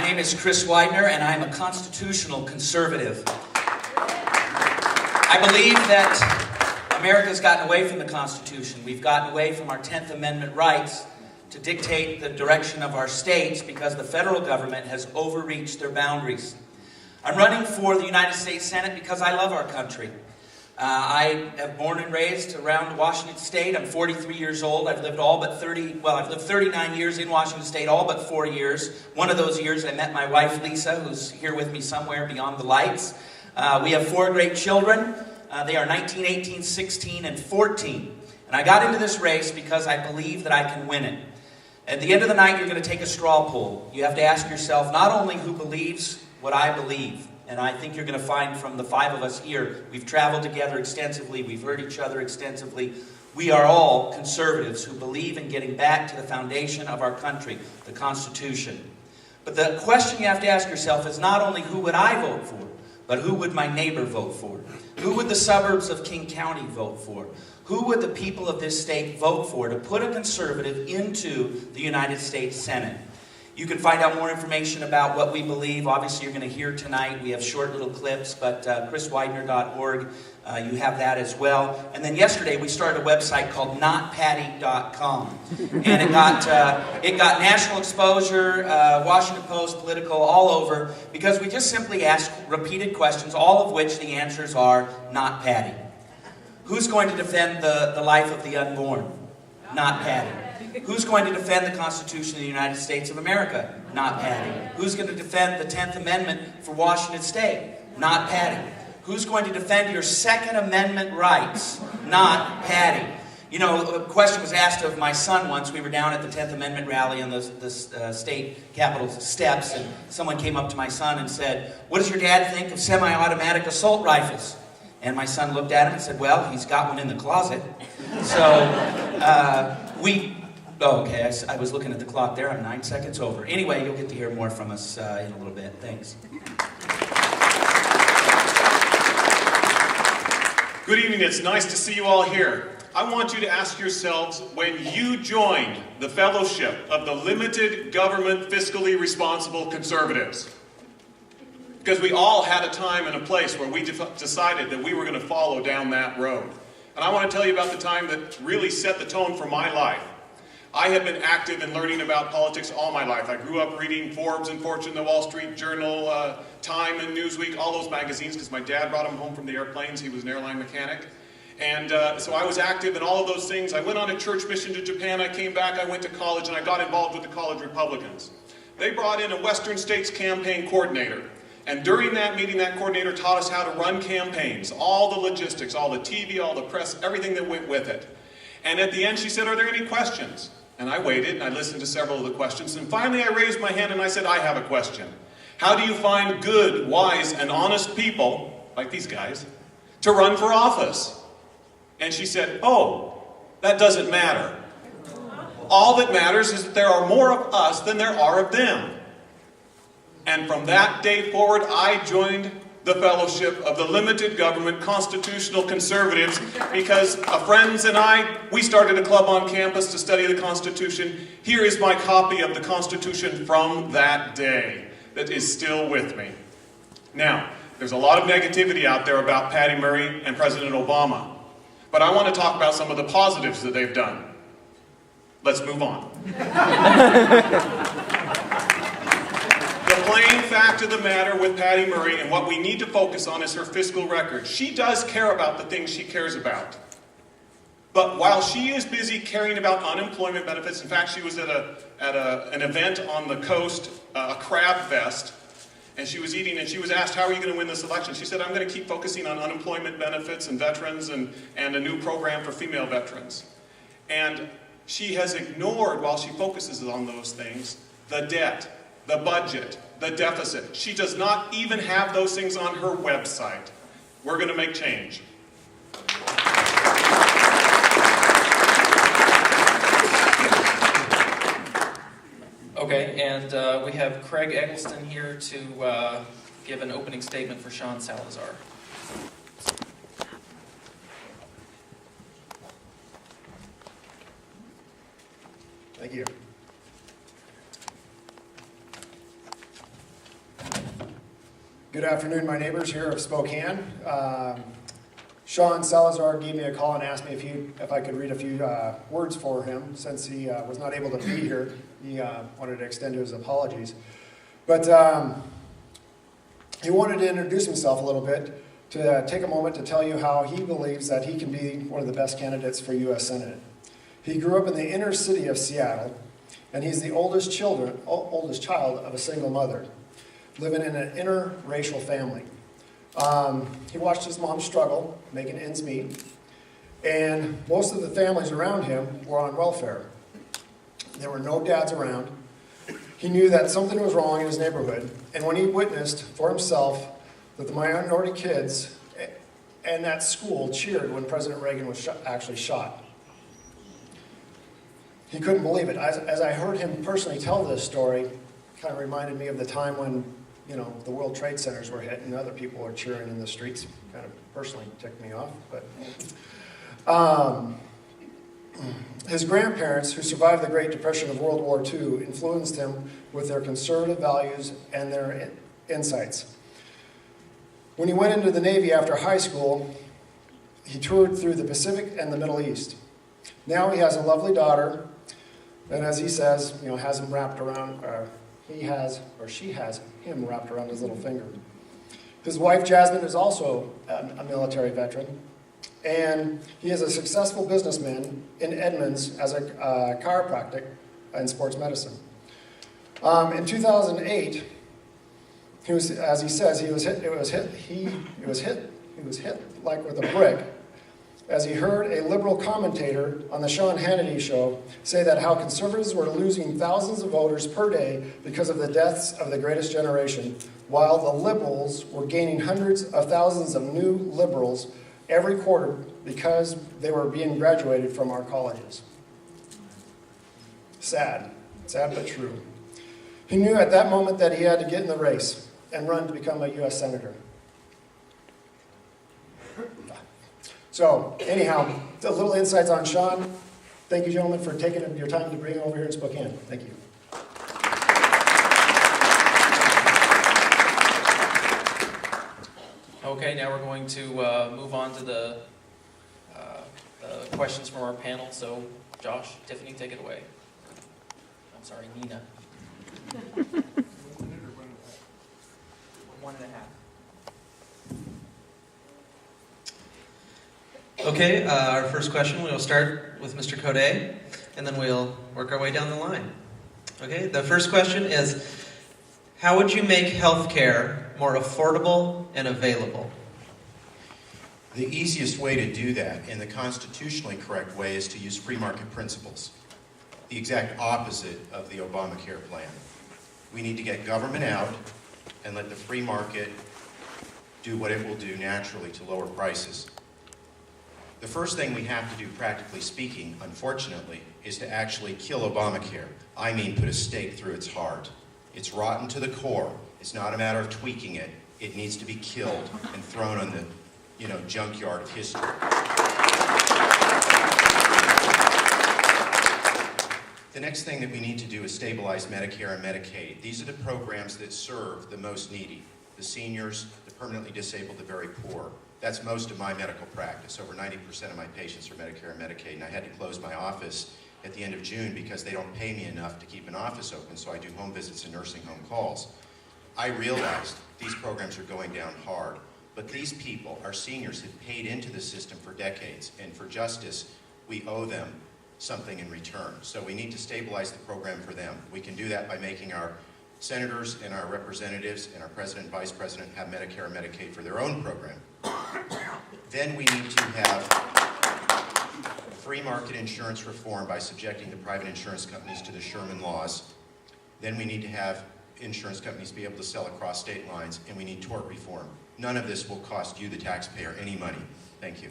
name is Chris Widener, and I'm a constitutional conservative. I believe that America's gotten away from the Constitution. We've gotten away from our 10th Amendment rights to dictate the direction of our states because the federal government has overreached their boundaries. I'm running for the United States Senate because I love our country. I am born and raised around Washington State. I'm 43 years old. I've lived 39 years in Washington State, all but 4 years. One of those years I met my wife, Lisa, who's here with me somewhere beyond the lights. We have 4 great children. They are 19, 18, 16, and 14. And I got into this race because I believe that I can win it. At the end of the night, you're going to take a straw poll. You have to ask yourself not only who believes what I believe, and I think you're going to find from the 5 of us here, we've traveled together extensively, we've heard each other extensively. We are all conservatives who believe in getting back to the foundation of our country, the Constitution. But the question you have to ask yourself is not only who would I vote for, but who would my neighbor vote for? Who would the suburbs of King County vote for? Who would the people of this state vote for to put a conservative into the United States Senate? You can find out more information about what we believe. Obviously, you're going to hear tonight. We have short little clips, but chriswidener.org, you have that as well. And then yesterday, we started a website called notpatty.com. And it got national exposure, Washington Post, Politico, all over, because we just simply ask repeated questions, all of which the answers are not Patty. Who's going to defend the life of the unborn? Not Patty. Who's going to defend the Constitution of the United States of America? Not Patty. Who's going to defend the 10th Amendment for Washington State? Not Patty. Who's going to defend your Second Amendment rights? Not Patty. You know, a question was asked of my son once. We were down at the 10th Amendment rally on the state capitol steps, and someone came up to my son and said, "What does your dad think of semi-automatic assault rifles?" And my son looked at him and said, "Well, he's got one in the closet." So, okay, I was looking at the clock there. I'm 9 seconds over. Anyway, you'll get to hear more from us in a little bit. Thanks. Good evening. It's nice to see you all here. I want you to ask yourselves, when you joined the fellowship of the limited government fiscally responsible conservatives, because we all had a time and a place where we decided that we were going to follow down that road. And I want to tell you about the time that really set the tone for my life. I have been active in learning about politics all my life. I grew up reading Forbes and Fortune, the Wall Street Journal, Time and Newsweek, all those magazines, because my dad brought them home from the airplanes. He was an airline mechanic. And so I was active in all of those things. I went on a church mission to Japan. I came back. I went to college, and I got involved with the college Republicans. They brought in a Western States campaign coordinator. And during that meeting, that coordinator taught us how to run campaigns, all the logistics, all the TV, all the press, everything that went with it. And at the end, she said, "Are there any questions?" And I waited, and I listened to several of the questions. And finally, I raised my hand, and I said, "I have a question. How do you find good, wise, and honest people, like these guys, to run for office?" And she said, "Oh, that doesn't matter. All that matters is that there are more of us than there are of them." And from that day forward, I joined the fellowship of the limited government constitutional conservatives because friends and we started a club on campus to study the Constitution. Here is my copy of the Constitution from that day that is still with me. Now, there's a lot of negativity out there about Patty Murray and President Obama, but I want to talk about some of the positives that they've done. Let's move on. The plain fact of the matter with Patty Murray and what we need to focus on is her fiscal record. She does care about the things she cares about. But while she is busy caring about unemployment benefits, in fact, she was at an event on the coast, a crab fest, and she was eating, and she was asked, "How are you going to win this election?" She said, "I'm going to keep focusing on unemployment benefits and veterans and a new program for female veterans." And she has ignored, while she focuses on those things, the debt, the budget, the deficit. She does not even have those things on her website. We're going to make change. Okay, and we have Craig Eggleston here to give an opening statement for Sean Salazar. Thank you. Good afternoon, my neighbors here of Spokane. Sean Salazar gave me a call and asked me if I could read a few words for him since he was not able to be here. He wanted to extend his apologies. But he wanted to introduce himself a little bit, to take a moment to tell you how he believes that he can be one of the best candidates for U.S. Senate. He grew up in the inner city of Seattle, and he's the oldest child of a single mother, living in an interracial family. He watched his mom struggle, making ends meet, and most of the families around him were on welfare. There were no dads around. He knew that something was wrong in his neighborhood, and when he witnessed for himself that the minority kids and that school cheered when President Reagan was actually shot, he couldn't believe it. As I heard him personally tell this story, it kind of reminded me of the time when, you know, the World Trade Centers were hit and other people were cheering in the streets. Kind of personally ticked me off. But his grandparents, who survived the Great Depression of World War II, influenced him with their conservative values and their insights. When he went into the Navy after high school, he toured through the Pacific and the Middle East. Now he has a lovely daughter, and as he says, you know, has him wrapped around, she has him wrapped around his little finger. His wife, Jasmine, is also a military veteran, and he is a successful businessman in Edmonds as a chiropractic in sports medicine. In 2008, he was, as he says, he was hit like with a brick as he heard a liberal commentator on the Sean Hannity show say that how conservatives were losing thousands of voters per day because of the deaths of the greatest generation, while the liberals were gaining hundreds of thousands of new liberals every quarter because they were being graduated from our colleges. Sad but true. He knew at that moment that he had to get in the race and run to become a U.S. Senator. So, anyhow, a little insights on Sean. Thank you, gentlemen, for taking your time to bring him over here in Spokane. Thank you. Okay, now we're going to move on to the questions from our panel. So, Josh, Tiffany, take it away. I'm sorry, Nina. 1.5. Okay, our first question, we'll start with Mr. Codet, and then we'll work our way down the line. Okay, the first question is, how would you make healthcare more affordable and available? The easiest way to do that, in the constitutionally correct way, is to use free market principles. The exact opposite of the Obamacare plan. We need to get government out and let the free market do what it will do naturally to lower prices. The first thing we have to do, practically speaking, unfortunately, is to actually kill Obamacare. I mean, put a stake through its heart. It's rotten to the core. It's not a matter of tweaking it. It needs to be killed and thrown on the, junkyard of history. The next thing that we need to do is stabilize Medicare and Medicaid. These are the programs that serve the most needy, the seniors, the permanently disabled, the very poor. That's most of my medical practice. Over 90% of my patients are Medicare and Medicaid, and I had to close my office at the end of June because they don't pay me enough to keep an office open, so I do home visits and nursing home calls. I realized these programs are going down hard, but these people, our seniors, have paid into the system for decades, and for justice, we owe them something in return. So we need to stabilize the program for them. We can do that by making our senators and our representatives and our president and vice president have Medicare and Medicaid for their own program. Then we need to have free market insurance reform by subjecting the private insurance companies to the Sherman laws. Then we need to have insurance companies be able to sell across state lines, and we need tort reform. None of this will cost you, the taxpayer, any money. Thank you.